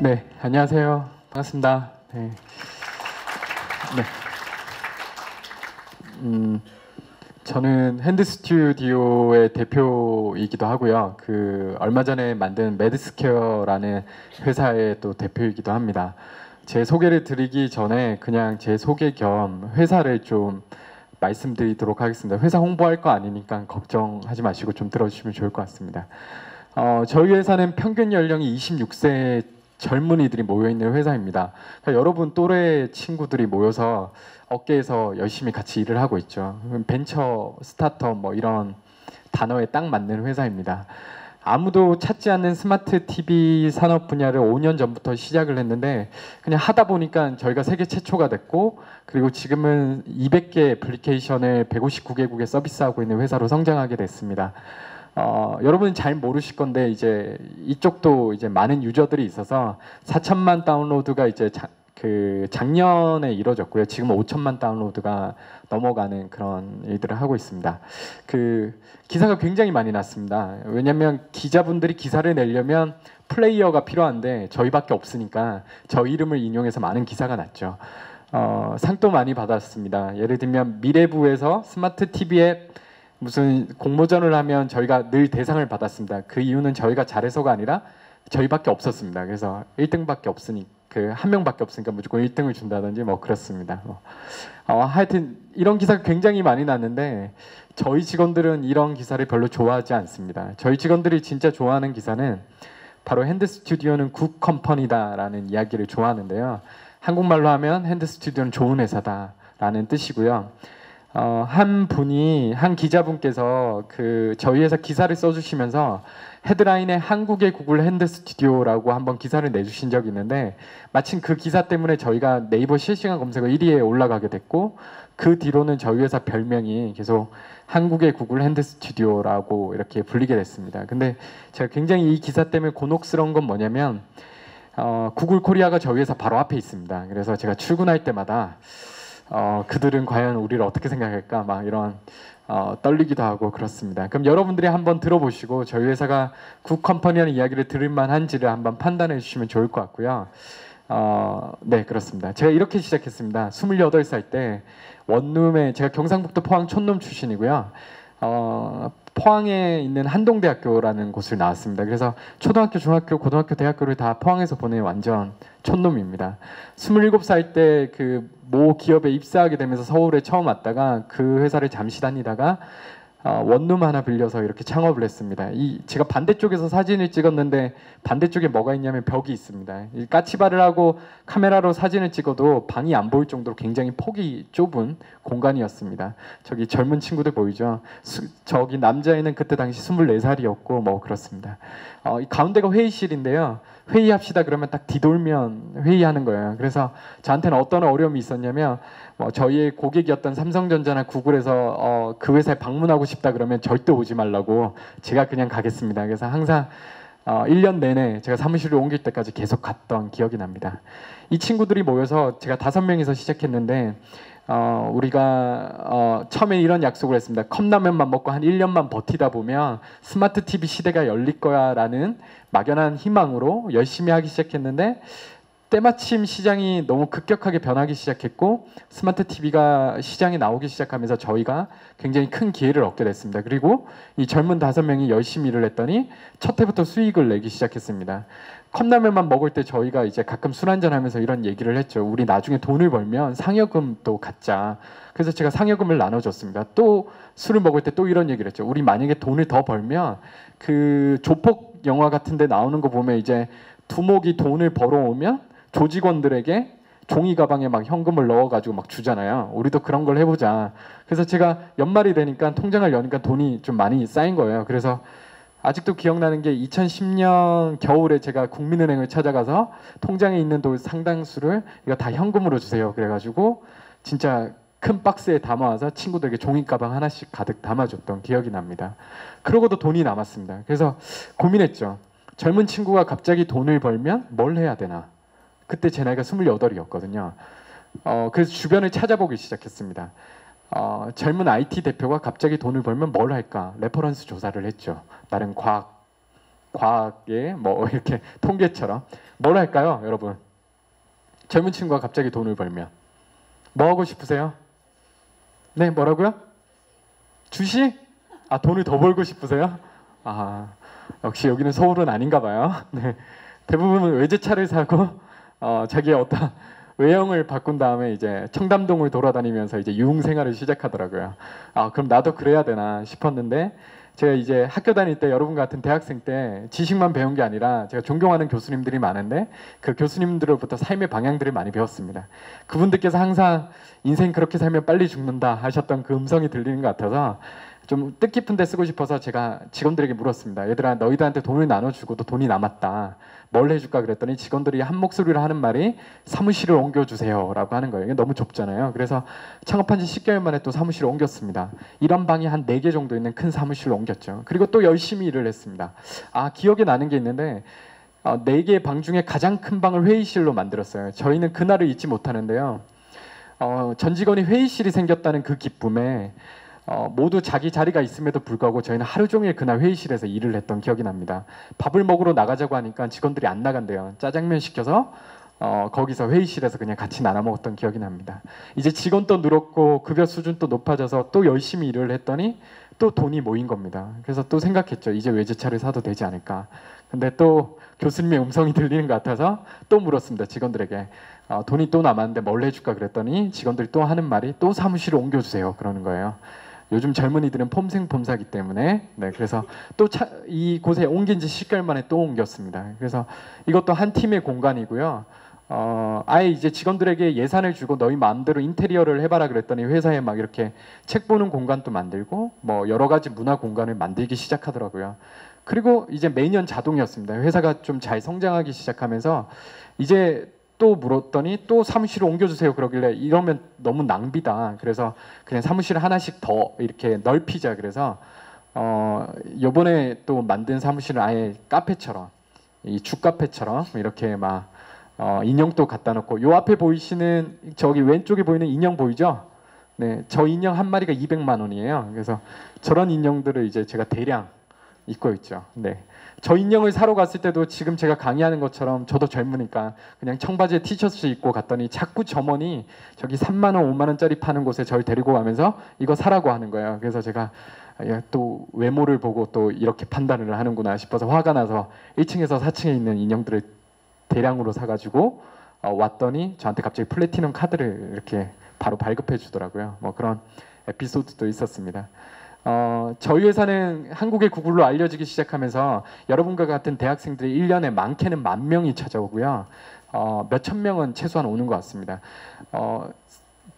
네, 안녕하세요. 반갑습니다. 네. 네. 저는 핸드 스튜디오의 대표이기도 하고요. 얼마 전에 만든 매드스퀘어라는 회사의 또 대표이기도 합니다. 제 소개를 드리기 전에 그냥 제 소개 겸 회사를 좀 말씀드리도록 하겠습니다. 회사 홍보할 거 아니니까 걱정하지 마시고 좀 들어주시면 좋을 것 같습니다. 저희 회사는 평균 연령이 26세 젊은이들이 모여있는 회사입니다. 그러니까 여러분 또래 친구들이 모여서 업계에서 열심히 같이 일을 하고 있죠. 벤처, 스타트업 뭐 이런 단어에 딱 맞는 회사입니다. 아무도 찾지 않는 스마트 TV 산업 분야를 5년 전부터 시작을 했는데 그냥 하다 보니까 저희가 세계 최초가 됐고, 그리고 지금은 200개 애플리케이션을 159개국에 서비스하고 있는 회사로 성장하게 됐습니다. 여러분은 잘 모르실 건데 이제 이쪽도 이제 많은 유저들이 있어서 4천만 다운로드가 이제 작년에 이루어졌고요. 지금 5천만 다운로드가 넘어가는 그런 일들을 하고 있습니다. 기사가 굉장히 많이 났습니다. 왜냐하면 기자분들이 기사를 내려면 플레이어가 필요한데 저희밖에 없으니까 저희 이름을 인용해서 많은 기사가 났죠. 상도 많이 받았습니다. 예를 들면 미래부에서 스마트 TV에 무슨 공모전을 하면 저희가 늘 대상을 받았습니다. 그 이유는 저희가 잘해서가 아니라 저희밖에 없었습니다. 그래서 1등밖에 없으니 한 명밖에 없으니까 무조건 1등을 준다든지 뭐 그렇습니다. 하여튼 이런 기사가 굉장히 많이 났는데 저희 직원들은 이런 기사를 별로 좋아하지 않습니다. 저희 직원들이 진짜 좋아하는 기사는 바로 핸드 스튜디오는 굿 컴퍼니다라는 이야기를 좋아하는데요. 한국말로 하면 핸드 스튜디오는 좋은 회사다라는 뜻이고요. 한 기자분께서 저희 회사 기사를 써주시면서 헤드라인에 한국의 구글 핸드 스튜디오라고 한번 기사를 내주신 적이 있는데, 마침 그 기사 때문에 저희가 네이버 실시간 검색어 1위에 올라가게 됐고, 그 뒤로는 저희 회사 별명이 계속 한국의 구글 핸드 스튜디오라고 이렇게 불리게 됐습니다. 근데 제가 굉장히 이 기사 때문에 곤혹스러운 건 뭐냐면 구글 코리아가 저희 회사 바로 앞에 있습니다. 그래서 제가 출근할 때마다 그들은 과연 우리를 어떻게 생각할까 막 이런 떨리기도 하고 그렇습니다. 그럼 여러분들이 한번 들어보시고 저희 회사가 굿컴퍼니라는 이야기를 들을 만한지를 한번 판단해 주시면 좋을 것 같고요. 네, 그렇습니다. 제가 이렇게 시작했습니다. 28살 때 원룸에, 제가 경상북도 포항 촌놈 출신이고요. 포항에 있는 한동대학교라는 곳을 나왔습니다. 그래서 초등학교, 중학교, 고등학교, 대학교를 다 포항에서 보낸 완전 촌놈입니다. 27살 때 모 기업에 입사하게 되면서 서울에 처음 왔다가 그 회사를 잠시 다니다가 원룸 하나 빌려서 이렇게 창업을 했습니다. 제가 반대쪽에서 사진을 찍었는데 반대쪽에 뭐가 있냐면 벽이 있습니다. 까치발을 하고 카메라로 사진을 찍어도 방이 안 보일 정도로 굉장히 폭이 좁은 공간이었습니다. 저기 젊은 친구들 보이죠? 저기 남자애는 그때 당시 24살이었고 뭐 그렇습니다. 이 가운데가 회의실인데요. 회의합시다 그러면 딱 뒤돌면 회의하는 거예요. 그래서 저한테는 어떤 어려움이 있었냐면 저희의 고객이었던 삼성전자나 구글에서 그 회사에 방문하고 싶다 그러면 절대 오지 말라고 제가 그냥 가겠습니다. 그래서 항상 1년 내내 제가 사무실을 옮길 때까지 계속 갔던 기억이 납니다. 이 친구들이 모여서 제가 5명이서 시작했는데 우리가 처음에 이런 약속을 했습니다. 컵라면만 먹고 한 1년만 버티다 보면 스마트 TV 시대가 열릴 거야 라는 막연한 희망으로 열심히 하기 시작했는데, 때마침 시장이 너무 급격하게 변하기 시작했고 스마트 TV가 시장에 나오기 시작하면서 저희가 굉장히 큰 기회를 얻게 됐습니다. 그리고 이 젊은 5명이 열심히 일을 했더니 첫 해부터 수익을 내기 시작했습니다. 컵라면만 먹을 때 저희가 이제 가끔 술 한잔 하면서 이런 얘기를 했죠. 우리 나중에 돈을 벌면 상여금도 갖자. 그래서 제가 상여금을 나눠줬습니다. 또 술을 먹을 때 또 이런 얘기를 했죠. 우리 만약에 돈을 더 벌면 조폭 영화 같은 데 나오는 거 보면 이제 두목이 돈을 벌어오면 조직원들에게 종이 가방에 막 현금을 넣어가지고 막 주잖아요. 우리도 그런 걸 해보자. 그래서 제가 연말이 되니까 통장을 여니까 돈이 좀 많이 쌓인 거예요. 그래서 아직도 기억나는 게 2010년 겨울에 제가 국민은행을 찾아가서 통장에 있는 돈 상당수를 이거 다 현금으로 주세요. 그래가지고 진짜 큰 박스에 담아와서 친구들에게 종이 가방 하나씩 가득 담아줬던 기억이 납니다. 그러고도 돈이 남았습니다. 그래서 고민했죠. 젊은 친구가 갑자기 돈을 벌면 뭘 해야 되나? 그때 제 나이가 28이었거든요. 그래서 주변을 찾아보기 시작했습니다. 젊은 IT 대표가 갑자기 돈을 벌면 뭘 할까? 레퍼런스 조사를 했죠. 다른 과학 과학의 뭐 이렇게 통계처럼 뭘 할까요, 여러분? 젊은 친구가 갑자기 돈을 벌면 뭐 하고 싶으세요? 네, 뭐라고요? 주식? 아, 돈을 더 벌고 싶으세요? 아, 역시 여기는 서울은 아닌가 봐요. 네, 대부분은 외제차를 사고 자기의 어떤 외형을 바꾼 다음에 이제 청담동을 돌아다니면서 이제 유흥 생활을 시작하더라고요. 아, 그럼 나도 그래야 되나 싶었는데 제가 이제 학교 다닐 때 여러분 같은 대학생 때 지식만 배운 게 아니라 제가 존경하는 교수님들이 많은데 그 교수님들로부터 삶의 방향들을 많이 배웠습니다. 그분들께서 항상 인생 그렇게 살면 빨리 죽는다 하셨던 그 음성이 들리는 것 같아서 좀 뜻깊은 데 쓰고 싶어서 제가 직원들에게 물었습니다. 얘들아, 너희들한테 돈을 나눠주고도 돈이 남았다. 뭘 해줄까 그랬더니 직원들이 한 목소리로 하는 말이 사무실을 옮겨주세요 라고 하는 거예요. 이게 너무 좁잖아요. 그래서 창업한 지 10개월 만에 또 사무실을 옮겼습니다. 이런 방이 한 4개 정도 있는 큰 사무실로 옮겼죠. 그리고 또 열심히 일을 했습니다. 아, 기억에 나는 게 있는데 4개의 방 중에 가장 큰 방을 회의실로 만들었어요. 저희는 그날을 잊지 못하는데요. 전 직원이 회의실이 생겼다는 그 기쁨에 모두 자기 자리가 있음에도 불구하고 저희는 하루 종일 그날 회의실에서 일을 했던 기억이 납니다. 밥을 먹으러 나가자고 하니까 직원들이 안 나간대요. 짜장면 시켜서 거기서 회의실에서 그냥 같이 나눠 먹었던 기억이 납니다. 이제 직원도 늘었고 급여 수준도 높아져서 또 열심히 일을 했더니 또 돈이 모인 겁니다. 그래서 또 생각했죠. 이제 외제차를 사도 되지 않을까. 근데 또 교수님의 음성이 들리는 것 같아서 또 물었습니다. 직원들에게. 돈이 또 남았는데 뭘 해줄까 그랬더니 직원들이 또 하는 말이 또 사무실을 옮겨주세요. 그러는 거예요. 요즘 젊은이들은 폼생폼사기 때문에 그래서 또 이곳에 옮긴 지 10개월 만에 또 옮겼습니다. 그래서 이것도 한 팀의 공간이고요. 아예 이제 직원들에게 예산을 주고 너희 마음대로 인테리어를 해봐라 그랬더니 회사에 막 이렇게 책 보는 공간도 만들고 뭐 여러 가지 문화 공간을 만들기 시작하더라고요. 그리고 이제 매년 자동이었습니다. 회사가 좀 잘 성장하기 시작하면서 이제 또 물었더니 또 사무실을 옮겨주세요 그러길래 이러면 너무 낭비다. 그래서 그냥 사무실 하나씩 더 이렇게 넓히자. 그래서 요번에 또 만든 사무실은 아예 카페처럼 이 죽카페처럼 이렇게 막 인형도 갖다 놓고 요 앞에 보이시는 저기 왼쪽에 보이는 인형 보이죠? 네, 저 인형 한 마리가 200만 원이에요. 그래서 저런 인형들을 이제 제가 대량 입고 있죠. 네. 저 인형을 사러 갔을 때도 지금 제가 강의하는 것처럼 저도 젊으니까 그냥 청바지에 티셔츠 입고 갔더니 자꾸 점원이 저기 3만 원, 5만 원짜리 파는 곳에 저를 데리고 가면서 이거 사라고 하는 거예요. 그래서 제가 또 외모를 보고 또 이렇게 판단을 하는구나 싶어서 화가 나서 1층에서 4층에 있는 인형들을 대량으로 사가지고 왔더니 저한테 갑자기 플래티넘 카드를 이렇게 바로 발급해 주더라고요. 뭐 그런 에피소드도 있었습니다. 저희 회사는 한국의 구글로 알려지기 시작하면서 여러분과 같은 대학생들이 1년에 많게는 10,000명이 찾아오고요. 몇천 명은 최소한 오는 것 같습니다.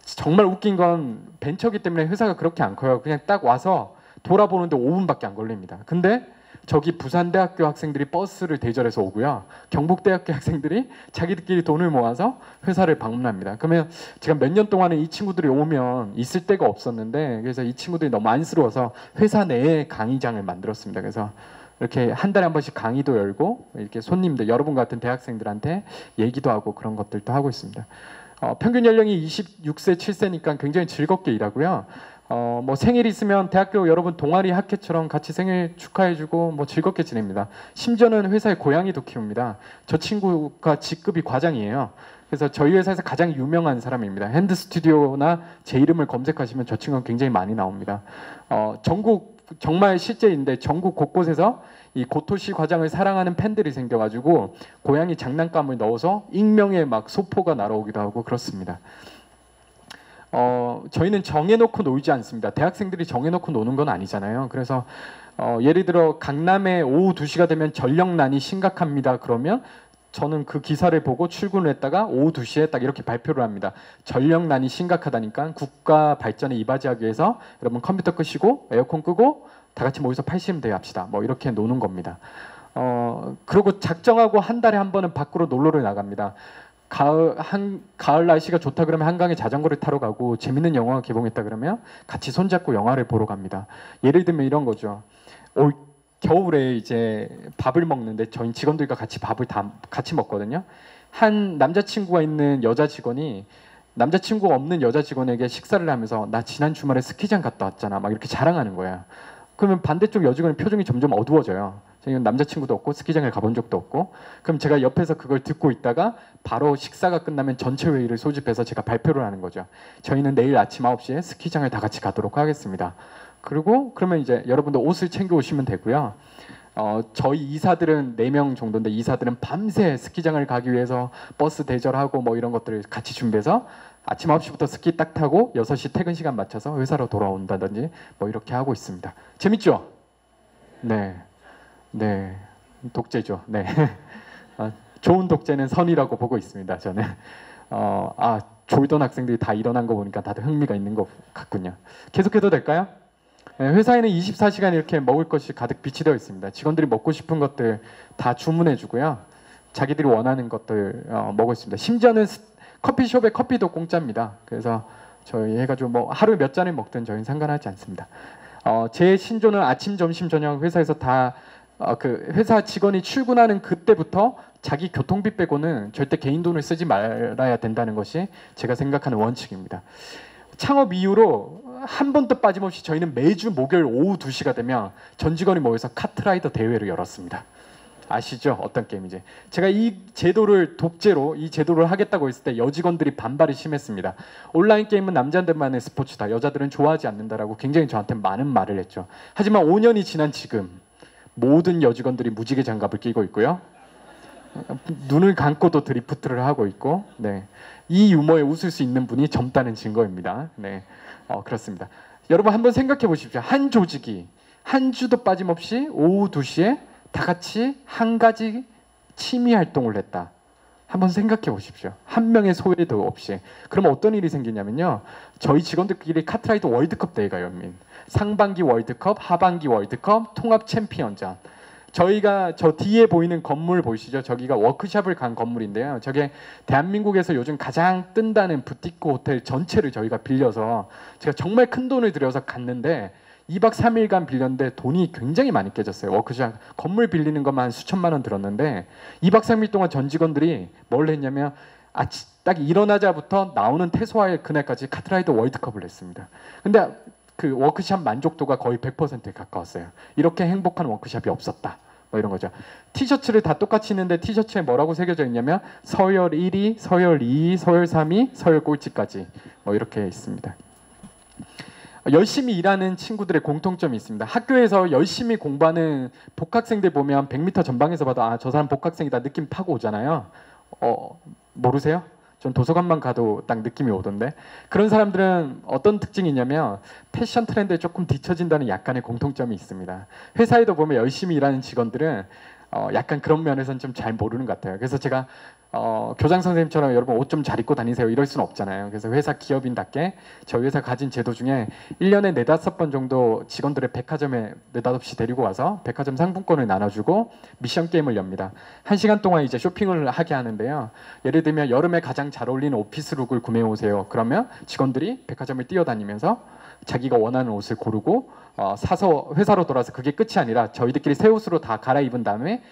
정말 웃긴 건 벤처기 때문에 회사가 그렇게 안 커요. 그냥 딱 와서 돌아보는데 5분밖에 안 걸립니다. 근데 저기 부산대학교 학생들이 버스를 대절해서 오고요. 경북대학교 학생들이 자기들끼리 돈을 모아서 회사를 방문합니다. 그러면 제가 몇 년 동안에 이 친구들이 오면 있을 데가 없었는데 그래서 이 친구들이 너무 안쓰러워서 회사 내에 강의장을 만들었습니다. 그래서 이렇게 한 달에 한 번씩 강의도 열고 이렇게 손님들 여러분 같은 대학생들한테 얘기도 하고 그런 것들도 하고 있습니다. 평균 연령이 26세, 7세니까 굉장히 즐겁게 일하고요. 뭐 생일 있으면 대학교 여러분 동아리 학회처럼 같이 생일 축하해주고 뭐 즐겁게 지냅니다. 심지어는 회사에 고양이도 키웁니다. 저 친구가 직급이 과장이에요. 그래서 저희 회사에서 가장 유명한 사람입니다. 핸드 스튜디오나 제 이름을 검색하시면 저 친구는 굉장히 많이 나옵니다. 전국 정말 실제인데 전국 곳곳에서 이 고토시 과장을 사랑하는 팬들이 생겨가지고 고양이 장난감을 넣어서 익명의 막 소포가 날아오기도 하고 그렇습니다. 저희는 정해놓고 놀지 않습니다. 대학생들이 정해놓고 노는 건 아니잖아요. 그래서 예를 들어 강남에 오후 2시가 되면 전력난이 심각합니다. 그러면 저는 그 기사를 보고 출근을 했다가 오후 2시에 딱 이렇게 발표를 합니다. 전력난이 심각하다니까 국가 발전에 이바지하기 위해서 여러분 컴퓨터 끄시고 에어컨 끄고 다 같이 모여서 팔씨름 대회 합시다. 뭐 이렇게 노는 겁니다. 그리고 작정하고 한 달에 한 번은 밖으로 놀러를 나갑니다. 가을 날씨가 좋다 그러면 한강에 자전거를 타러 가고 재밌는 영화가 개봉했다 그러면 같이 손잡고 영화를 보러 갑니다. 예를 들면 이런 거죠. 올 겨울에 이제 밥을 먹는데 저희 직원들과 같이 밥을 다 같이 먹거든요. 한 남자친구가 있는 여자 직원이 남자친구가 없는 여자 직원에게 식사를 하면서 나 지난 주말에 스키장 갔다 왔잖아 막 이렇게 자랑하는 거예요. 그러면 반대쪽 여직원의 표정이 점점 어두워져요. 저희는 남자친구도 없고 스키장을 가본 적도 없고. 그럼 제가 옆에서 그걸 듣고 있다가 바로 식사가 끝나면 전체 회의를 소집해서 제가 발표를 하는 거죠. 저희는 내일 아침 9시에 스키장을 다 같이 가도록 하겠습니다. 그리고 그러면 이제 여러분들 옷을 챙겨 오시면 되고요. 저희 이사들은 4명 정도인데 이사들은 밤새 스키장을 가기 위해서 버스 대절하고 뭐 이런 것들을 같이 준비해서 아침 9시부터 스키 딱 타고 6시 퇴근 시간 맞춰서 회사로 돌아온다든지 뭐 이렇게 하고 있습니다. 재밌죠? 네. 네. 독재죠. 네. 좋은 독재는 선이라고 보고 있습니다. 저는. 졸던 학생들이 다 일어난 거 보니까 다들 흥미가 있는 것 같군요. 계속해도 될까요? 회사에는 24시간 이렇게 먹을 것이 가득 비치되어 있습니다. 직원들이 먹고 싶은 것들 다 주문해 주고요. 자기들이 원하는 것들 먹고 있습니다. 심지어는 커피숍의 커피도 공짜입니다. 그래서 저희 해가지고 뭐 하루에 몇 잔을 먹든 저희는 상관하지 않습니다. 제 신조는 아침, 점심, 저녁 회사에서 다 그 회사 직원이 출근하는 그때부터 자기 교통비 빼고는 절대 개인 돈을 쓰지 말아야 된다는 것이 제가 생각하는 원칙입니다. 창업 이후로 한 번도 빠짐없이 저희는 매주 목요일 오후 2시가 되면 전 직원이 모여서 카트라이더 대회를 열었습니다. 아시죠? 어떤 게임인지. 제가 이 제도를 독재로 이 제도를 하겠다고 했을 때 여직원들이 반발이 심했습니다. 온라인 게임은 남자들만의 스포츠다. 여자들은 좋아하지 않는다라고 굉장히 저한테 많은 말을 했죠. 하지만 5년이 지난 지금 모든 여직원들이 무지개 장갑을 끼고 있고요. 눈을 감고도 드리프트를 하고 있고, 네. 이 유머에 웃을 수 있는 분이 젊다는 증거입니다. 네, 그렇습니다. 여러분 한번 생각해 보십시오. 한 조직이 한 주도 빠짐없이 오후 2시에 다 같이 한 가지 취미 활동을 했다. 한번 생각해 보십시오. 한 명의 소외도 없이. 그러면 어떤 일이 생기냐면요. 저희 직원들끼리 카트라이더 월드컵 대회가 열립니다. 상반기 월드컵, 하반기 월드컵, 통합 챔피언전. 저희가 저 뒤에 보이는 건물 보이시죠? 저기가 워크숍을 간 건물인데요. 저게 대한민국에서 요즘 가장 뜬다는 부티크 호텔 전체를 저희가 빌려서 제가 정말 큰 돈을 들여서 갔는데 2박 3일간 빌렸는데 돈이 굉장히 많이 깨졌어요. 워크숍 건물 빌리는 것만 한 수천만 원 들었는데 2박 3일 동안 전 직원들이 뭘 했냐면 딱 일어나자부터 나오는 퇴소할 그날까지 카트라이더 월드컵을 했습니다. 근데 그 워크숍 만족도가 거의 100%에 가까웠어요. 이렇게 행복한 워크숍이 없었다. 뭐 이런 거죠. 티셔츠를 다 똑같이 있는데 티셔츠에 뭐라고 새겨져 있냐면 서열 1위, 서열 2위, 서열 3위, 서열 꼴찌까지 뭐 이렇게 있습니다. 열심히 일하는 친구들의 공통점이 있습니다. 학교에서 열심히 공부하는 복학생들 보면 100m 전방에서 봐도 저 사람 복학생이다 느낌 타고 오잖아요. 모르세요? 전 도서관만 가도 딱 느낌이 오던데. 그런 사람들은 어떤 특징이 있냐면 패션 트렌드에 조금 뒤처진다는 약간의 공통점이 있습니다. 회사에도 보면 열심히 일하는 직원들은 약간 그런 면에서는 좀 잘 모르는 것 같아요. 그래서 제가 교장 선생님처럼 여러분 옷 좀 잘 입고 다니세요 이럴 수는 없잖아요. 그래서 회사 기업인답게 저희 회사 가진 제도 중에 1년에 4-5번 정도 직원들의 백화점에 느닷없이 데리고 와서 백화점 상품권을 나눠주고 미션 게임을 엽니다. 1시간 동안 이제 쇼핑을 하게 하는데요. 예를 들면 여름에 가장 잘 어울리는 오피스룩을 구매해 오세요. 그러면 직원들이 백화점을 뛰어다니면서 자기가 원하는 옷을 고르고 사서 회사로 돌아서 그게 끝이 아니라 저희들끼리 새 옷으로 다 갈아입은 다음에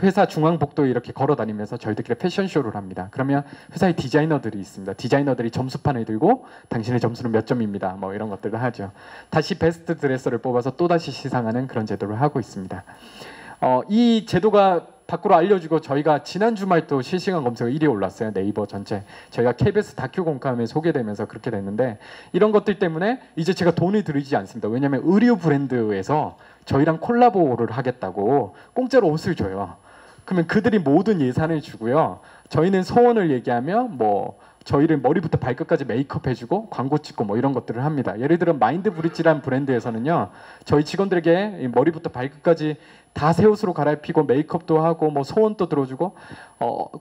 회사 중앙복도에 이렇게 걸어다니면서 저희들끼리 패션쇼를 합니다. 그러면 회사에 디자이너들이 있습니다. 디자이너들이 점수판을 들고 당신의 점수는 몇 점입니다. 뭐 이런 것들을 하죠. 다시 베스트 드레서를 뽑아서 또다시 시상하는 그런 제도를 하고 있습니다. 이 제도가 밖으로 알려주고 저희가 지난 주말 또 실시간 검색어 1위에 올랐어요. 네이버 전체. 저희가 KBS 다큐 공감에 소개되면서 그렇게 됐는데 이런 것들 때문에 이제 제가 돈을 들이지 않습니다. 왜냐하면 의류 브랜드에서 저희랑 콜라보를 하겠다고 공짜로 옷을 줘요. 그러면 그들이 모든 예산을 주고요. 저희는 소원을 얘기하면 뭐 저희를 머리부터 발끝까지 메이크업 해주고 광고 찍고 뭐 이런 것들을 합니다. 예를 들어 마인드 브릿지라는 브랜드에서는요. 저희 직원들에게 머리부터 발끝까지 다 새 옷으로 갈아입히고 메이크업도 하고 뭐 소원도 들어주고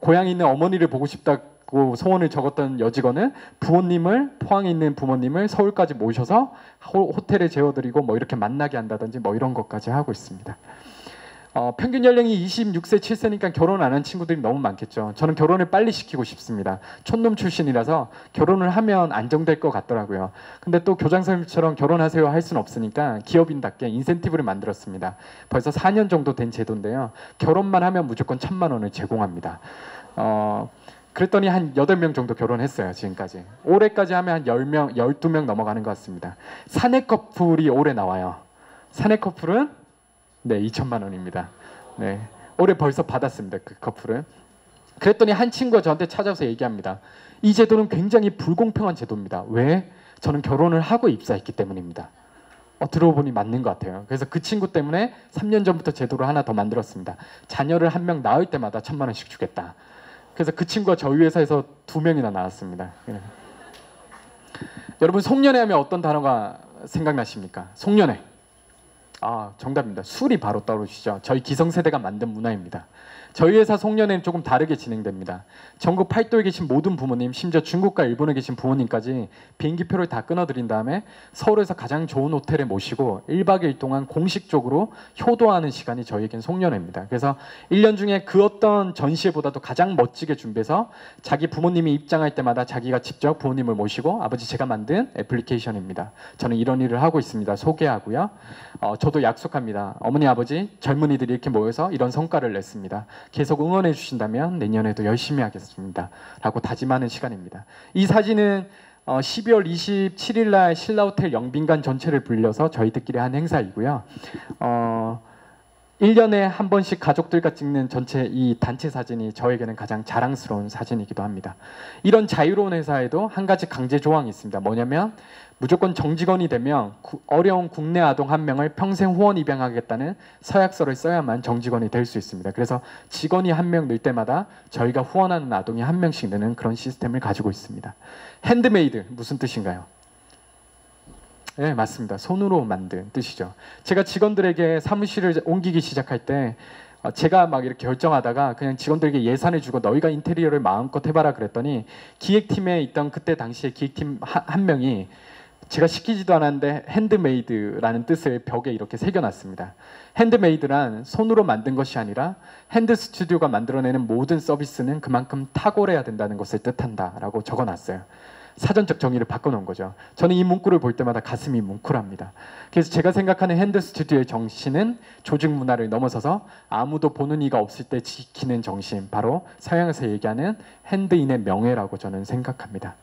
고향에 있는 어머니를 보고 싶다고 소원을 적었던 여직원은 부모님을 포항에 있는 부모님을 서울까지 모셔서 호텔에 재워드리고 뭐 이렇게 만나게 한다든지 뭐 이런 것까지 하고 있습니다. 평균 연령이 26세, 7세니까 결혼 안 한 친구들이 너무 많겠죠. 저는 결혼을 빨리 시키고 싶습니다. 촌놈 출신이라서 결혼을 하면 안정될 것 같더라고요. 근데 또 교장 선생님처럼 결혼하세요 할 수는 없으니까 기업인답게 인센티브를 만들었습니다. 벌써 4년 정도 된 제도인데요. 결혼만 하면 무조건 1,000만 원을 제공합니다. 그랬더니 한 8명 정도 결혼했어요. 지금까지. 올해까지 하면 한 10명, 12명 넘어가는 것 같습니다. 사내 커플이 올해 나와요. 사내 커플은 네, 2,000만 원입니다. 네, 올해 벌써 받았습니다. 그 커플은. 그랬더니 한 친구가 저한테 찾아와서 얘기합니다. 이 제도는 굉장히 불공평한 제도입니다. 왜? 저는 결혼을 하고 입사했기 때문입니다. 들어보니 맞는 것 같아요. 그래서 그 친구 때문에 3년 전부터 제도를 하나 더 만들었습니다. 자녀를 한 명 낳을 때마다 1,000만 원씩 주겠다. 그래서 그 친구가 저희 회사에서 2명이나 나왔습니다. 여러분, 송년회 하면 어떤 단어가 생각나십니까? 송년회. 정답입니다. 술이 바로 떠오르시죠. 저희 기성세대가 만든 문화입니다. 저희 회사 송년회는 조금 다르게 진행됩니다. 전국 팔도에 계신 모든 부모님, 심지어 중국과 일본에 계신 부모님까지 비행기표를 다 끊어드린 다음에 서울에서 가장 좋은 호텔에 모시고 1박 2일 동안 공식적으로 효도하는 시간이 저희에겐 송년회입니다. 그래서 1년 중에 그 어떤 전시회보다도 가장 멋지게 준비해서 자기 부모님이 입장할 때마다 자기가 직접 부모님을 모시고 아버지 제가 만든 애플리케이션입니다. 저는 이런 일을 하고 있습니다. 소개하고요. 저도 약속합니다. 어머니 아버지 젊은이들이 이렇게 모여서 이런 성과를 냈습니다. 계속 응원해 주신다면 내년에도 열심히 하겠습니다. 라고 다짐하는 시간입니다. 이 사진은 12월 27일 날 신라호텔 영빈관 전체를 불려서 저희들끼리 한 행사이고요. 1년에 한 번씩 가족들과 찍는 전체 이 단체 사진이 저에게는 가장 자랑스러운 사진이기도 합니다. 이런 자유로운 회사에도 한 가지 강제 조항이 있습니다. 뭐냐면 무조건 정직원이 되면 어려운 국내 아동 한 명을 평생 후원 입양하겠다는 서약서를 써야만 정직원이 될 수 있습니다. 그래서 직원이 한 명 늘 때마다 저희가 후원하는 아동이 한 명씩 느는 그런 시스템을 가지고 있습니다. 핸드메이드 무슨 뜻인가요? 네, 맞습니다. 손으로 만든 뜻이죠. 제가 직원들에게 사무실을 옮기기 시작할 때 제가 막 이렇게 결정하다가 그냥 직원들에게 예산을 주고 너희가 인테리어를 마음껏 해봐라 그랬더니 기획팀에 있던 그때 당시에 기획팀 한 명이 제가 시키지도 않았는데 핸드메이드라는 뜻을 벽에 이렇게 새겨놨습니다. 핸드메이드란 손으로 만든 것이 아니라 핸드 스튜디오가 만들어내는 모든 서비스는 그만큼 탁월해야 된다는 것을 뜻한다라고 적어놨어요. 사전적 정의를 바꿔놓은 거죠. 저는 이 문구를 볼 때마다 가슴이 뭉클합니다. 그래서 제가 생각하는 핸드 스튜디오의 정신은 조직 문화를 넘어서서 아무도 보는 이가 없을 때 지키는 정신, 바로 서양에서 얘기하는 핸드인의 명예라고 저는 생각합니다.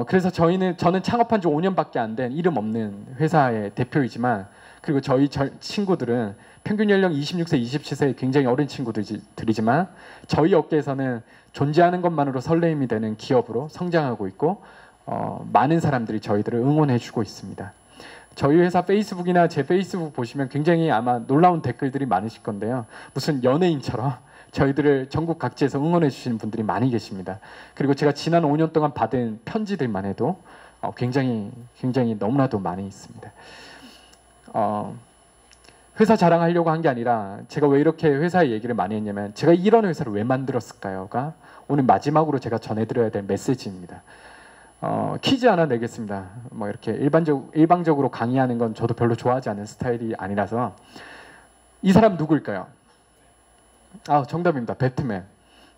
그래서 저는 창업한 지 5년밖에 안 된 이름 없는 회사의 대표이지만, 그리고 저희 친구들은 평균 연령 26세, 27세의 굉장히 어린 친구들이지만 저희 업계에서는 존재하는 것만으로 설레임이 되는 기업으로 성장하고 있고 많은 사람들이 저희들을 응원해주고 있습니다. 저희 회사 페이스북이나 제 페이스북 보시면 굉장히 아마 놀라운 댓글들이 많으실 건데요. 무슨 연예인처럼 저희들을 전국 각지에서 응원해 주시는 분들이 많이 계십니다. 그리고 제가 지난 5년 동안 받은 편지들만 해도 굉장히 너무나도 많이 있습니다. 회사 자랑하려고 한 게 아니라 제가 왜 이렇게 회사의 얘기를 많이 했냐면, 제가 이런 회사를 왜 만들었을까요가 오늘 마지막으로 제가 전해드려야 될 메시지입니다. 퀴즈 하나 내겠습니다. 뭐 이렇게 일방적으로 강의하는 건 저도 별로 좋아하지 않는 스타일이 아니라서. 이 사람 누구일까요? 정답입니다. 배트맨.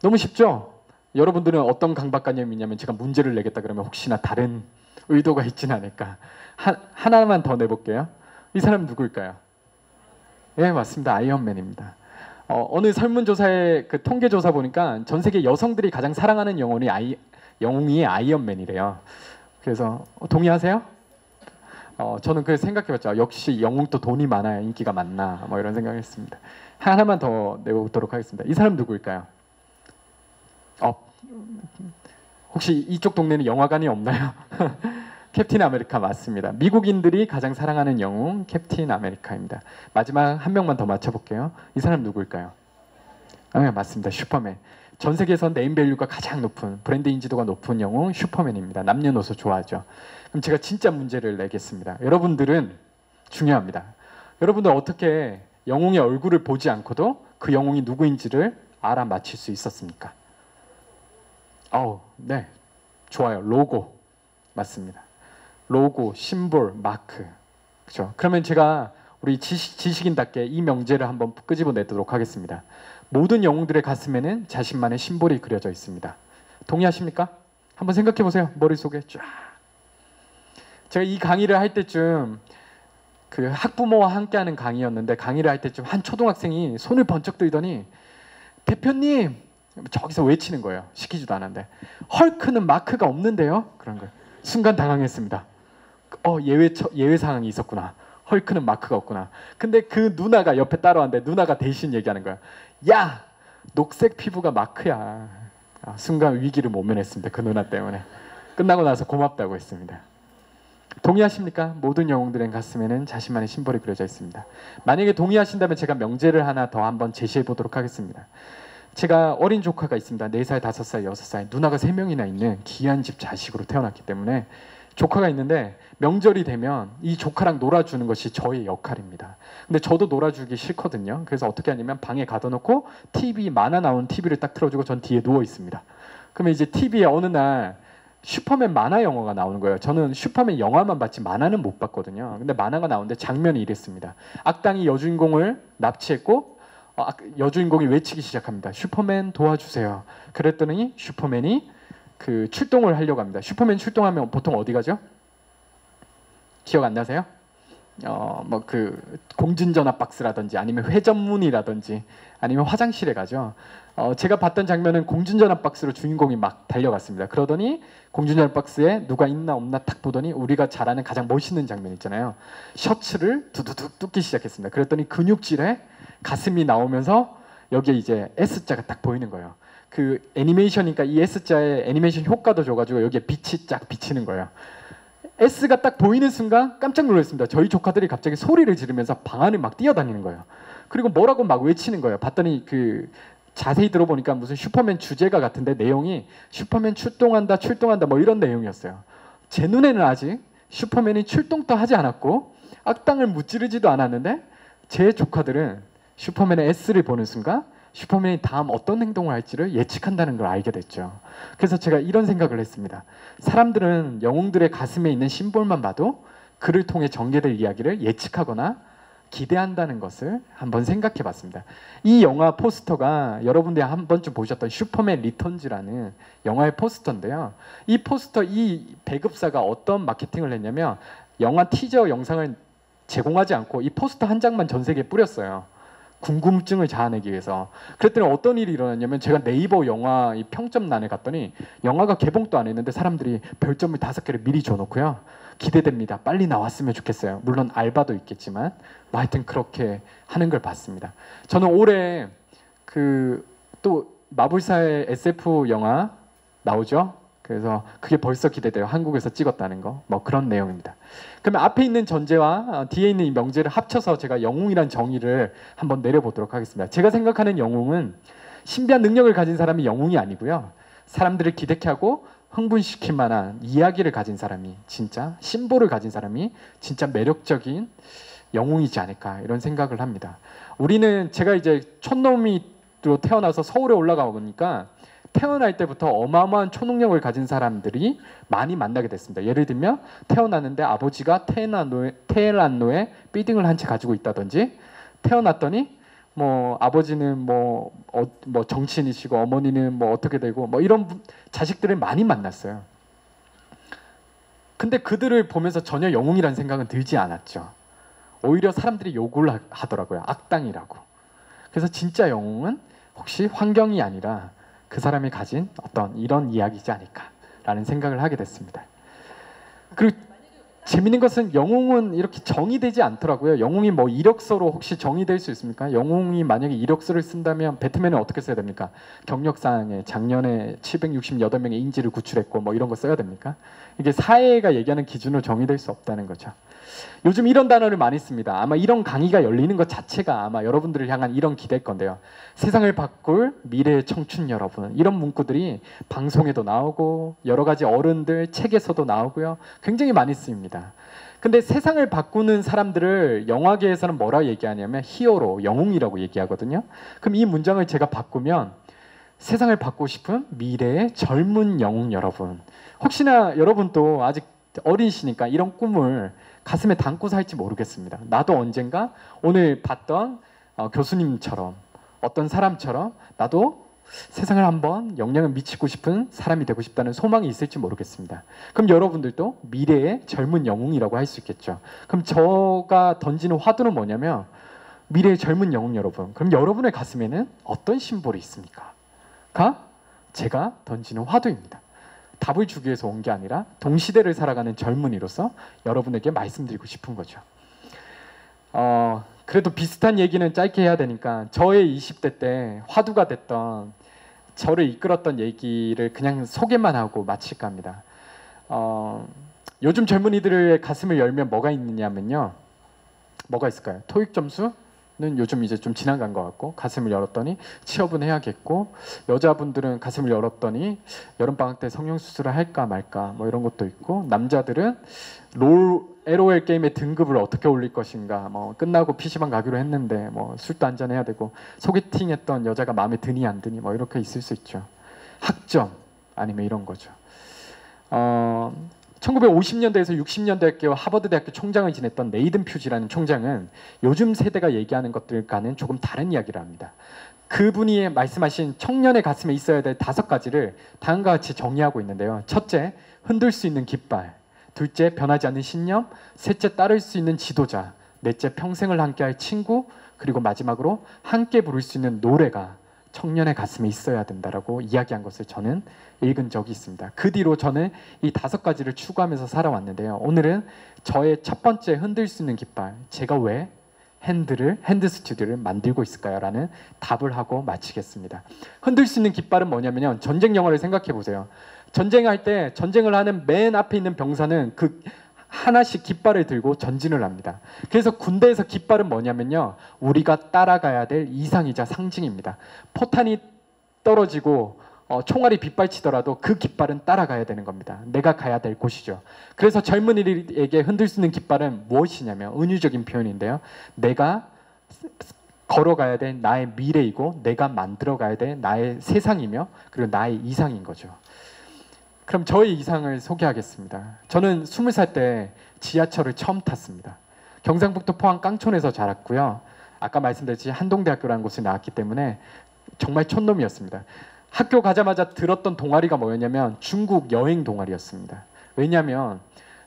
너무 쉽죠? 여러분들은 어떤 강박관념이 있냐면, 제가 문제를 내겠다 그러면 혹시나 다른 의도가 있지는 않을까. 하나만 더 내볼게요. 이 사람 누구일까요? 예, 맞습니다. 아이언맨입니다. 어느 설문조사의 그 통계조사 보니까 전 세계 여성들이 가장 사랑하는 영웅이 아이언맨이래요. 그래서 동의하세요? 저는 그래서 생각해봤죠. 역시 영웅도 돈이 많아야 인기가 많나, 뭐 이런 생각했습니다. 하나만 더 내보도록 하겠습니다. 이 사람 누구일까요? 혹시 이쪽 동네는 영화관이 없나요? 캡틴 아메리카 맞습니다. 미국인들이 가장 사랑하는 영웅 캡틴 아메리카입니다. 마지막 한 명만 더 맞춰볼게요. 이 사람 누구일까요? 맞습니다. 슈퍼맨. 전 세계에서 네임밸류가 가장 높은, 브랜드 인지도가 높은 영웅 슈퍼맨입니다. 남녀노소 좋아하죠. 그럼 제가 진짜 문제를 내겠습니다. 여러분들은 중요합니다. 여러분들 어떻게 영웅의 얼굴을 보지 않고도 그 영웅이 누구인지를 알아맞힐 수 있었습니까? 네, 좋아요. 로고 맞습니다. 로고, 심볼, 마크. 그렇죠? 그러면 제가 우리 지식인답게 이 명제를 한번 끄집어내도록 하겠습니다. 모든 영웅들의 가슴에는 자신만의 심볼이 그려져 있습니다. 동의하십니까? 한번 생각해 보세요. 머릿속에 쫙. 제가 이 강의를 할 때쯤 그 학부모와 함께하는 강의였는데, 강의를 할 때쯤 한 초등학생이 손을 번쩍 들더니 대표님! 저기서 외치는 거예요. 시키지도 않았는데. 헐크는 마크가 없는데요? 그런 거예요. 순간 당황했습니다. 예외 상황이 있었구나. 헐크는 마크가 없구나. 근데 그 누나가 옆에 따라왔는데 누나가 대신 얘기하는 거야. 야, 녹색 피부가 마크야. 순간 위기를 모면했습니다. 그 누나 때문에. 끝나고 나서 고맙다고 했습니다. 동의하십니까? 모든 영웅들의 가슴에는 자신만의 심벌이 그려져 있습니다. 만약에 동의하신다면 제가 명제를 하나 더 한번 제시해 보도록 하겠습니다. 제가 어린 조카가 있습니다. 4살, 5살, 6살. 누나가 3명이나 있는 귀한 집 자식으로 태어났기 때문에 조카가 있는데 명절이 되면 이 조카랑 놀아주는 것이 저의 역할입니다. 근데 저도 놀아주기 싫거든요. 그래서 어떻게 하냐면 방에 가둬놓고 TV, 만화 나오는 TV를 딱 틀어주고 전 뒤에 누워 있습니다. 그러면 이제 TV에 어느 날 슈퍼맨 만화 영화가 나오는 거예요. 저는 슈퍼맨 영화만 봤지 만화는 못 봤거든요. 근데 만화가 나오는데 장면이 이랬습니다. 악당이 여주인공을 납치했고 여주인공이 외치기 시작합니다. 슈퍼맨 도와주세요. 그랬더니 슈퍼맨이 그 출동을 하려고 합니다. 슈퍼맨 출동하면 보통 어디 가죠? 기억 안 나세요? 뭐 그 공중전화 박스라든지 아니면 회전문이라든지 아니면 화장실에 가죠. 제가 봤던 장면은 공중전화 박스로 주인공이 막 달려갔습니다. 그러더니 공중전화 박스에 누가 있나 없나 딱 보더니 우리가 잘 아는 가장 멋있는 장면 있잖아요. 셔츠를 두두둑 뜯기 시작했습니다. 그랬더니 근육질에 가슴이 나오면서 여기에 이제 S자가 딱 보이는 거예요. 그 애니메이션이니까 이 S자에 애니메이션 효과도 줘가지고 여기에 빛이 쫙 비치는 거예요. S가 딱 보이는 순간 깜짝 놀랐습니다. 저희 조카들이 갑자기 소리를 지르면서 방 안을 막 뛰어다니는 거예요. 그리고 뭐라고 막 외치는 거예요. 봤더니 그 자세히 들어보니까 무슨 슈퍼맨 주제가 같은데 내용이 슈퍼맨 출동한다 출동한다 뭐 이런 내용이었어요. 제 눈에는 아직 슈퍼맨이 출동도 하지 않았고 악당을 무찌르지도 않았는데 제 조카들은 슈퍼맨의 S를 보는 순간 슈퍼맨이 다음 어떤 행동을 할지를 예측한다는 걸 알게 됐죠. 그래서 제가 이런 생각을 했습니다. 사람들은 영웅들의 가슴에 있는 심볼만 봐도 그를 통해 전개될 이야기를 예측하거나 기대한다는 것을 한번 생각해 봤습니다. 이 영화 포스터가 여러분들이 한 번쯤 보셨던 슈퍼맨 리턴즈라는 영화의 포스터인데요. 이 포스터, 이 배급사가 어떤 마케팅을 했냐면 영화 티저 영상을 제공하지 않고 이 포스터 한 장만 전 세계에 뿌렸어요. 궁금증을 자아내기 위해서. 그랬더니 어떤 일이 일어났냐면 제가 네이버 영화 이 평점란에 갔더니 영화가 개봉도 안 했는데 사람들이 별점을 5개를 미리 줘놓고요. 기대됩니다. 빨리 나왔으면 좋겠어요. 물론 알바도 있겠지만 뭐 하여튼 그렇게 하는 걸 봤습니다. 저는 올해 그 또 마블사의 SF 영화 나오죠. 그래서 그게 벌써 기대돼요. 한국에서 찍었다는 거. 뭐 그런 내용입니다. 그러면 앞에 있는 전제와 뒤에 있는 이 명제를 합쳐서 제가 영웅이란 정의를 한번 내려보도록 하겠습니다. 제가 생각하는 영웅은 신비한 능력을 가진 사람이 영웅이 아니고요. 사람들을 기대케 하고 흥분시킬 만한 이야기를 가진 사람이 진짜 심보를 가진 사람이 진짜 매력적인 영웅이지 않을까 이런 생각을 합니다. 우리는 제가 이제 촌놈이로 태어나서 서울에 올라가 보니까 태어날 때부터 어마어마한 초능력을 가진 사람들이 많이 만나게 됐습니다. 예를 들면 태어났는데 아버지가 테헤란로에 빌딩을 한 채 가지고 있다든지 태어났더니 뭐 아버지는 뭐 정치인이시고 어머니는 뭐 어떻게 되고 뭐 이런 자식들을 많이 만났어요. 근데 그들을 보면서 전혀 영웅이라는 생각은 들지 않았죠. 오히려 사람들이 욕을 하더라고요. 악당이라고. 그래서 진짜 영웅은 혹시 환경이 아니라 그 사람이 가진 어떤 이런 이야기지 않을까라는 생각을 하게 됐습니다. 그리고 재밌는 것은 영웅은 이렇게 정의되지 않더라고요. 영웅이 뭐 이력서로 혹시 정의될 수 있습니까? 영웅이 만약에 이력서를 쓴다면 배트맨은 어떻게 써야 됩니까? 경력사항에 작년에 768명의 인지를 구출했고 뭐 이런 거 써야 됩니까? 이게 사회가 얘기하는 기준으로 정의될 수 없다는 거죠. 요즘 이런 단어를 많이 씁니다. 아마 이런 강의가 열리는 것 자체가 아마 여러분들을 향한 이런 기대일 건데요. 세상을 바꿀 미래의 청춘 여러분, 이런 문구들이 방송에도 나오고 여러 가지 어른들 책에서도 나오고요. 굉장히 많이 쓰입니다. 근데 세상을 바꾸는 사람들을 영화계에서는 뭐라 얘기하냐면 히어로, 영웅이라고 얘기하거든요. 그럼 이 문장을 제가 바꾸면 세상을 바꾸고 싶은 미래의 젊은 영웅 여러분, 혹시나 여러분도 아직 어리시니까 이런 꿈을 가슴에 담고 살지 모르겠습니다. 나도 언젠가 오늘 봤던 교수님처럼 어떤 사람처럼 나도 세상을 한번 영향을 미치고 싶은 사람이 되고 싶다는 소망이 있을지 모르겠습니다. 그럼 여러분들도 미래의 젊은 영웅이라고 할 수 있겠죠. 그럼 제가 던지는 화두는 뭐냐면 미래의 젊은 영웅 여러분, 그럼 여러분의 가슴에는 어떤 심볼이 있습니까? 가 제가 던지는 화두입니다. 답을 주기 위해서 온 게 아니라 동시대를 살아가는 젊은이로서 여러분에게 말씀드리고 싶은 거죠. 그래도 비슷한 얘기는 짧게 해야 되니까 저의 20대 때 화두가 됐던 저를 이끌었던 얘기를 그냥 소개만 하고 마칠까 합니다. 요즘 젊은이들의 가슴을 열면 뭐가 있느냐면요. 뭐가 있을까요? 토익 점수는 요즘 이제 좀 지나간 것 같고, 가슴을 열었더니 취업은 해야겠고, 여자분들은 가슴을 열었더니 여름방학 때 성형수술을 할까 말까 뭐 이런 것도 있고, 남자들은 LOL 게임의 등급을 어떻게 올릴 것인가, 뭐 끝나고 PC방 가기로 했는데 뭐 술도 한잔 해야 되고, 소개팅했던 여자가 마음에 드니 안 드니 뭐 이렇게 있을 수 있죠. 학점 아니면 이런 거죠. 1950년대에서 60년대 하버드 대학교 총장을 지냈던 네이든 퓨지라는 총장은 요즘 세대가 얘기하는 것들과는 조금 다른 이야기를 합니다. 그분이 말씀하신 청년의 가슴에 있어야 될 5가지를 다음과 같이 정리하고 있는데요. 첫째, 흔들 수 있는 깃발. 둘째, 변하지 않는 신념. 셋째, 따를 수 있는 지도자. 넷째, 평생을 함께할 친구. 그리고 마지막으로 함께 부를 수 있는 노래가 청년의 가슴에 있어야 된다라고 이야기한 것을 저는 읽은 적이 있습니다. 그 뒤로 저는 이 5가지를 추구하면서 살아왔는데요. 오늘은 저의 첫 번째 흔들 수 있는 깃발, 제가 왜 핸드 스튜디오를 만들고 있을까요? 라는 답을 하고 마치겠습니다. 흔들 수 있는 깃발은 뭐냐면요. 전쟁 영화를 생각해 보세요. 전쟁할 때 전쟁을 하는 맨 앞에 있는 병사는 그 하나씩 깃발을 들고 전진을 합니다. 그래서 군대에서 깃발은 뭐냐면요. 우리가 따라가야 될 이상이자 상징입니다. 포탄이 떨어지고 총알이 빗발치더라도 그 깃발은 따라가야 되는 겁니다. 내가 가야 될 곳이죠. 그래서 젊은이들에게 흔들 수 있는 깃발은 무엇이냐면 은유적인 표현인데요. 내가 걸어가야 될 나의 미래이고 내가 만들어가야 될 나의 세상이며 그리고 나의 이상인 거죠. 그럼 저의 이상을 소개하겠습니다. 저는 20살 때 지하철을 처음 탔습니다. 경상북도 포항 깡촌에서 자랐고요. 아까 말씀드렸듯이 한동대학교라는 곳을 나왔기 때문에 정말 촌놈이었습니다. 학교 가자마자 들었던 동아리가 뭐였냐면 중국 여행 동아리였습니다. 왜냐하면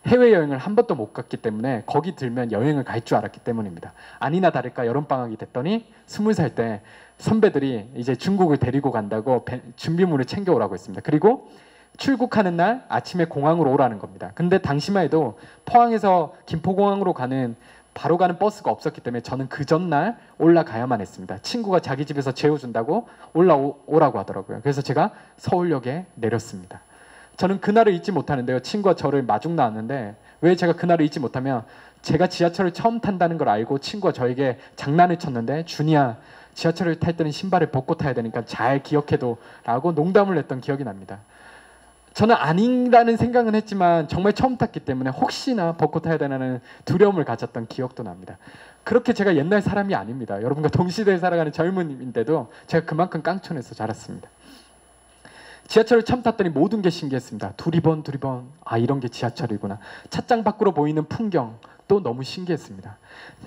해외여행을 한 번도 못 갔기 때문에 거기 들면 여행을 갈 줄 알았기 때문입니다. 아니나 다를까 여름방학이 됐더니 20살 때 선배들이 이제 중국을 데리고 간다고 준비물을 챙겨오라고 했습니다. 그리고 출국하는 날 아침에 공항으로 오라는 겁니다. 근데 당시만 해도 포항에서 김포공항으로 바로 가는 버스가 없었기 때문에 저는 그 전날 올라가야만 했습니다. 친구가 자기 집에서 재워준다고 올라오라고 하더라고요. 그래서 제가 서울역에 내렸습니다. 저는 그날을 잊지 못하는데요. 친구가 저를 마중 나왔는데 왜 제가 그날을 잊지 못하면 제가 지하철을 처음 탄다는 걸 알고 친구가 저에게 장난을 쳤는데 준이야 지하철을 탈 때는 신발을 벗고 타야 되니까 잘 기억해둬 라고 농담을 했던 기억이 납니다. 저는 아니라는 생각은 했지만 정말 처음 탔기 때문에 혹시나 벗고 타야 되는 두려움을 가졌던 기억도 납니다. 그렇게 제가 옛날 사람이 아닙니다. 여러분과 동시대에 살아가는 젊은인데도 제가 그만큼 깡촌에서 자랐습니다. 지하철을 처음 탔더니 모든 게 신기했습니다. 두리번 이런 게 지하철이구나. 찻장 밖으로 보이는 풍경도 너무 신기했습니다.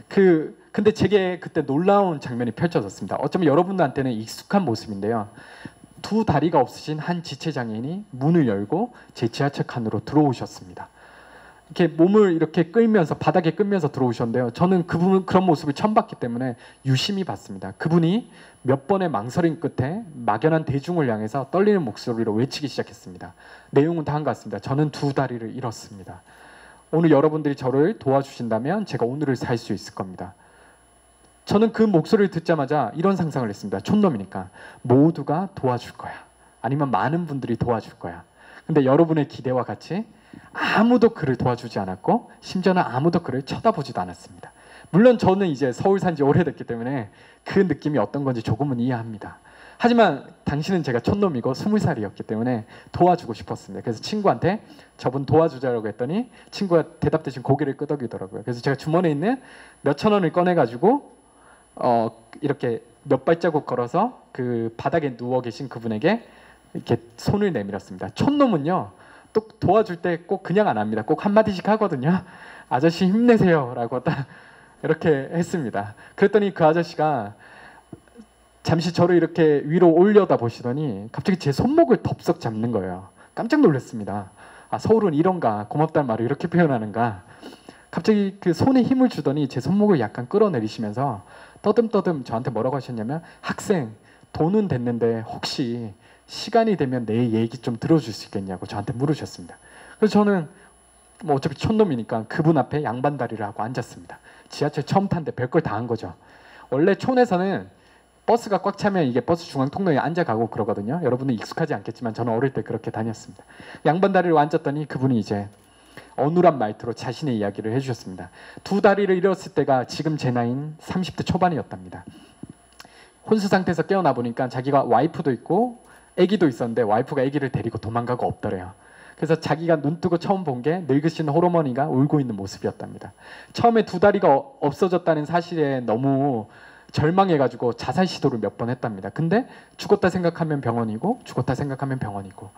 근데 제게 그때 놀라운 장면이 펼쳐졌습니다. 어쩌면 여러분들한테는 익숙한 모습인데요. 2다리가 없으신 한 지체장애인이 문을 열고 제 지하철 칸으로 들어오셨습니다. 이렇게 몸을 이렇게 끌면서 바닥에 끌면서 들어오셨는데요. 저는 그런 모습을 처음 봤기 때문에 유심히 봤습니다. 그분이 몇 번의 망설임 끝에 막연한 대중을 향해서 떨리는 목소리로 외치기 시작했습니다. 내용은 다 한 것 같습니다. 저는 2다리를 잃었습니다. 오늘 여러분들이 저를 도와주신다면 제가 오늘을 살 수 있을 겁니다. 저는 그 목소리를 듣자마자 이런 상상을 했습니다. 촌놈이니까 모두가 도와줄 거야. 아니면 많은 분들이 도와줄 거야. 근데 여러분의 기대와 같이 아무도 그를 도와주지 않았고 심지어는 아무도 그를 쳐다보지도 않았습니다. 물론 저는 이제 서울 산 지 오래됐기 때문에 그 느낌이 어떤 건지 조금은 이해합니다. 하지만 당신은 제가 촌놈이고 20살이었기 때문에 도와주고 싶었습니다. 그래서 친구한테 저분 도와주자라고 했더니 친구가 대답 대신 고개를 끄덕이더라고요. 그래서 제가 주머니에 있는 몇천 원을 꺼내가지고 이렇게 몇 발자국 걸어서 그 바닥에 누워 계신 그분에게 이렇게 손을 내밀었습니다. 촌놈은요 또 도와줄 때 꼭 그냥 안 합니다. 꼭 한마디씩 하거든요. 아저씨 힘내세요 라고 딱 이렇게 했습니다. 그랬더니 그 아저씨가 잠시 저를 이렇게 위로 올려다 보시더니 갑자기 제 손목을 덥석 잡는 거예요. 깜짝 놀랐습니다. 아, 서울은 이런가, 고맙다는 말을 이렇게 표현하는가. 갑자기 그 손에 힘을 주더니 제 손목을 약간 끌어내리시면서 떠듬떠듬 저한테 뭐라고 하셨냐면, 학생 돈은 됐는데 혹시 시간이 되면 내 얘기 좀 들어줄 수 있겠냐고 저한테 물으셨습니다. 그래서 저는 뭐 어차피 촌놈이니까 그분 앞에 양반다리를 하고 앉았습니다. 지하철 처음 탔는데 별걸 다 한 거죠. 원래 촌에서는 버스가 꽉 차면 이게 버스 중앙 통로에 앉아가고 그러거든요. 여러분은 익숙하지 않겠지만 저는 어릴 때 그렇게 다녔습니다. 양반다리로 앉았더니 그분이 이제 어눌한 말투로 자신의 이야기를 해주셨습니다. 두 다리를 잃었을 때가 지금 제 나이인 30대 초반이었답니다. 혼수 상태에서 깨어나 보니까 자기가 와이프도 있고 아기도 있었는데 와이프가 아기를 데리고 도망가고 없더래요. 그래서 자기가 눈 뜨고 처음 본 게 늙으신 홀어머니가 울고 있는 모습이었답니다. 처음에 두 다리가 없어졌다는 사실에 너무 절망해가지고 자살 시도를 몇 번 했답니다. 근데 죽었다 생각하면 병원이고 죽었다 생각하면 병원이고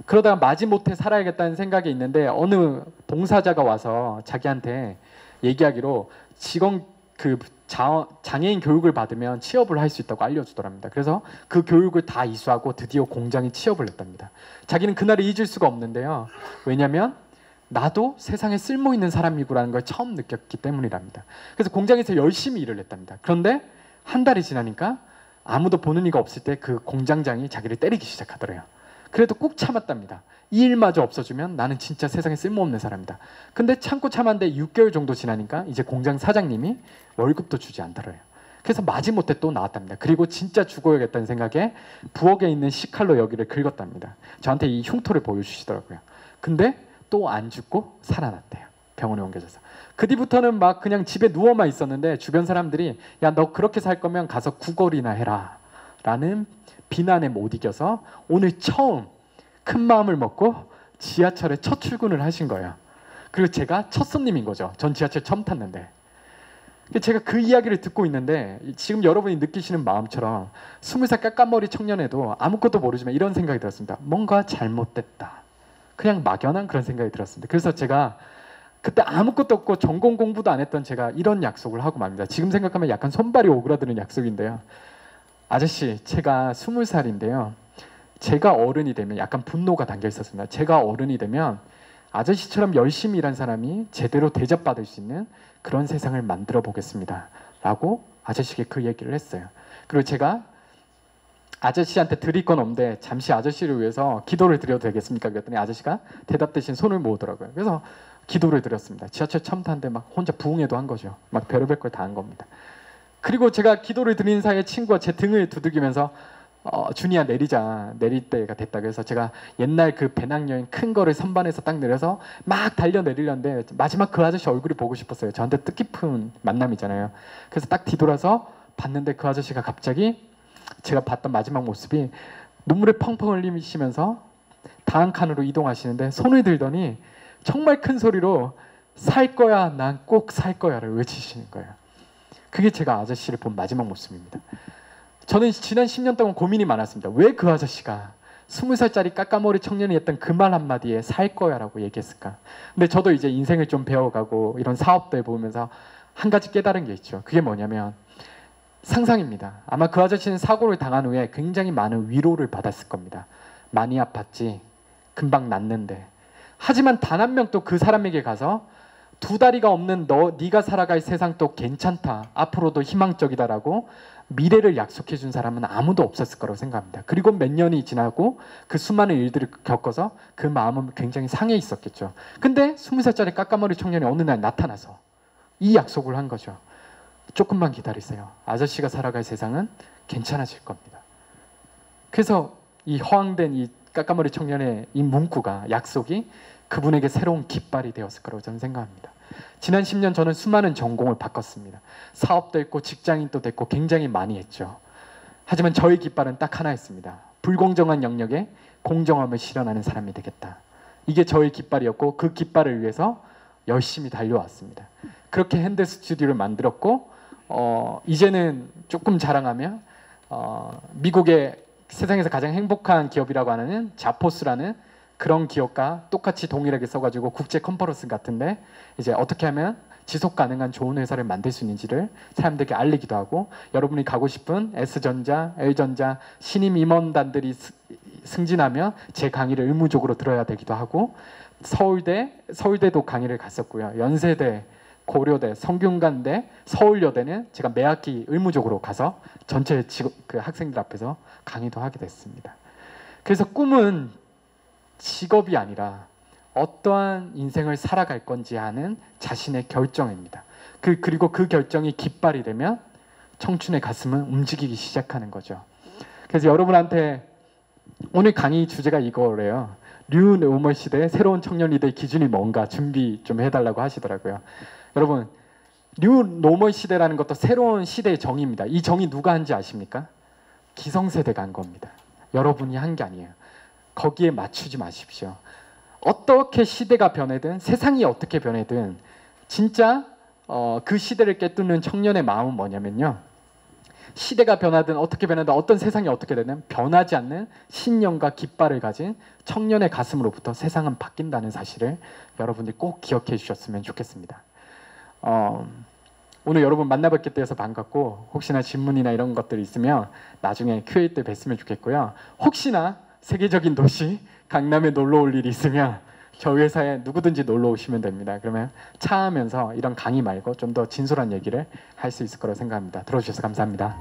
그러다가 마지못해 살아야겠다는 생각이 있는데 어느 봉사자가 와서 자기한테 얘기하기로 직원 장애인 교육을 받으면 취업을 할 수 있다고 알려주더랍니다. 그래서 그 교육을 다 이수하고 드디어 공장에 취업을 했답니다. 자기는 그날을 잊을 수가 없는데요. 왜냐하면 나도 세상에 쓸모있는 사람이구라는 걸 처음 느꼈기 때문이랍니다. 그래서 공장에서 열심히 일을 했답니다. 그런데 한 달이 지나니까 아무도 보는 이가 없을 때 그 공장장이 자기를 때리기 시작하더래요. 그래도 꾹 참았답니다. 이 일마저 없어지면 나는 진짜 세상에 쓸모없는 사람이다. 근데 참고 참았는데 6개월 정도 지나니까 이제 공장 사장님이 월급도 주지 않더래요. 그래서 마지못해 또 나왔답니다. 그리고 진짜 죽어야겠다는 생각에 부엌에 있는 식칼로 여기를 긁었답니다. 저한테 이 흉터를 보여주시더라고요. 근데 또 안 죽고 살아났대요. 병원에 옮겨져서. 그 뒤부터는 막 그냥 집에 누워만 있었는데 주변 사람들이 야, 너 그렇게 살 거면 가서 구걸이나 해라 라는 비난에 못 이겨서 오늘 처음 큰 마음을 먹고 지하철에 첫 출근을 하신 거예요. 그리고 제가 첫 손님인 거죠. 전 지하철 처음 탔는데. 제가 그 이야기를 듣고 있는데 지금 여러분이 느끼시는 마음처럼 20살 까까머리 청년에도 아무것도 모르지만 이런 생각이 들었습니다. 뭔가 잘못됐다. 그냥 막연한 그런 생각이 들었습니다. 그래서 제가 그때 아무것도 없고 전공 공부도 안 했던 제가 이런 약속을 하고 맙니다. 지금 생각하면 약간 손발이 오그라드는 약속인데요. 아저씨, 제가 20살인데요. 제가 어른이 되면 약간 분노가 담겨 있었습니다. 제가 어른이 되면 아저씨처럼 열심히 일한 사람이 제대로 대접받을 수 있는 그런 세상을 만들어 보겠습니다. 라고 아저씨에게 그 얘기를 했어요. 그리고 제가 아저씨한테 드릴 건 없는데 잠시 아저씨를 위해서 기도를 드려도 되겠습니까? 그랬더니 아저씨가 대답 대신 손을 모으더라고요. 그래서 기도를 드렸습니다. 지하철 처음 탔는데 막 혼자 부흥회도 한 거죠. 막 별의별 걸 다 한 겁니다. 그리고 제가 기도를 드리는 사이에 친구가 제 등을 두들기면서 준이야 내리자, 내릴 때가 됐다. 그래서 제가 옛날 그 배낭여행 큰 거를 선반에서 딱 내려서 막 달려 내리려는데 마지막 그 아저씨 얼굴이 보고 싶었어요. 저한테 뜻깊은 만남이잖아요. 그래서 딱 뒤돌아서 봤는데 그 아저씨가 갑자기 제가 봤던 마지막 모습이 눈물을 펑펑 흘리시면서 다음 칸으로 이동하시는데 손을 들더니 정말 큰 소리로 살 거야, 난 꼭 살 거야를 외치시는 거예요. 그게 제가 아저씨를 본 마지막 모습입니다. 저는 지난 10년 동안 고민이 많았습니다. 왜 그 아저씨가 20살짜리 까까머리 청년이 했던 그 말 한마디에 살 거야 라고 얘기했을까? 근데 저도 이제 인생을 좀 배워가고 이런 사업도 해보면서 한 가지 깨달은 게 있죠. 그게 뭐냐면 상상입니다. 아마 그 아저씨는 사고를 당한 후에 굉장히 많은 위로를 받았을 겁니다. 많이 아팠지, 금방 낫는데. 하지만 단 한 명도 그 사람에게 가서 두 다리가 없는 네가 살아갈 세상도 괜찮다, 앞으로도 희망적이다라고 미래를 약속해 준 사람은 아무도 없었을 거라고 생각합니다. 그리고 몇 년이 지나고 그 수많은 일들을 겪어서 그 마음은 굉장히 상해 있었겠죠. 근데 20살짜리 까까머리 청년이 어느 날 나타나서 이 약속을 한 거죠. 조금만 기다리세요. 아저씨가 살아갈 세상은 괜찮아질 겁니다. 그래서 이 허황된 이 까까머리 청년의 이 문구가, 약속이 그분에게 새로운 깃발이 되었을 거라고 저는 생각합니다. 지난 10년 저는 수많은 전공을 바꿨습니다. 사업도 했고 직장인도 됐고 굉장히 많이 했죠. 하지만 저의 깃발은 딱 하나였습니다. 불공정한 영역에 공정함을 실현하는 사람이 되겠다. 이게 저의 깃발이었고 그 깃발을 위해서 열심히 달려왔습니다. 그렇게 핸드 스튜디오를 만들었고 이제는 조금 자랑하면 미국의 세상에서 가장 행복한 기업이라고 하는 자포스라는 그런 기업과 똑같이 동일하게 써가지고 국제 컨퍼런스 같은데 이제 어떻게 하면 지속 가능한 좋은 회사를 만들 수 있는지를 사람들에게 알리기도 하고, 여러분이 가고 싶은 S전자, L전자 신임 임원단들이 승진하면 제 강의를 의무적으로 들어야 되기도 하고, 서울대도 강의를 갔었고요. 연세대, 고려대, 성균관대, 서울여대는 제가 매 학기 의무적으로 가서 전체 그 학생들 앞에서 강의도 하게 됐습니다. 그래서 꿈은 직업이 아니라 어떠한 인생을 살아갈 건지 하는 자신의 결정입니다. 그리고 그 결정이 깃발이 되면 청춘의 가슴은 움직이기 시작하는 거죠. 그래서 여러분한테 오늘 강의 주제가 이거래요. 뉴 노멀 시대의 새로운 청년 리더의 기준이 뭔가 준비 좀 해달라고 하시더라고요. 여러분, 뉴 노멀 시대라는 것도 새로운 시대의 정의입니다. 이 정의 누가 한지 아십니까? 기성세대가 한 겁니다. 여러분이 한 게 아니에요. 거기에 맞추지 마십시오. 어떻게 시대가 변해든 세상이 어떻게 변해든 진짜 그 시대를 깨뚫는 청년의 마음은 뭐냐면요. 시대가 변하든 어떻게 변하든 어떤 세상이 어떻게 되든 변하지 않는 신념과 깃발을 가진 청년의 가슴으로부터 세상은 바뀐다는 사실을 여러분들이 꼭 기억해 주셨으면 좋겠습니다. 오늘 여러분 만나뵙게 되어서 반갑고 혹시나 질문이나 이런 것들이 있으면 나중에 Q&A 때 뵀으면 좋겠고요. 혹시나 세계적인 도시 강남에 놀러 올 일이 있으면 저희 회사에 누구든지 놀러 오시면 됩니다. 그러면 차 하면서 이런 강의 말고 좀 더 진솔한 얘기를 할 수 있을 거라고 생각합니다. 들어주셔서 감사합니다.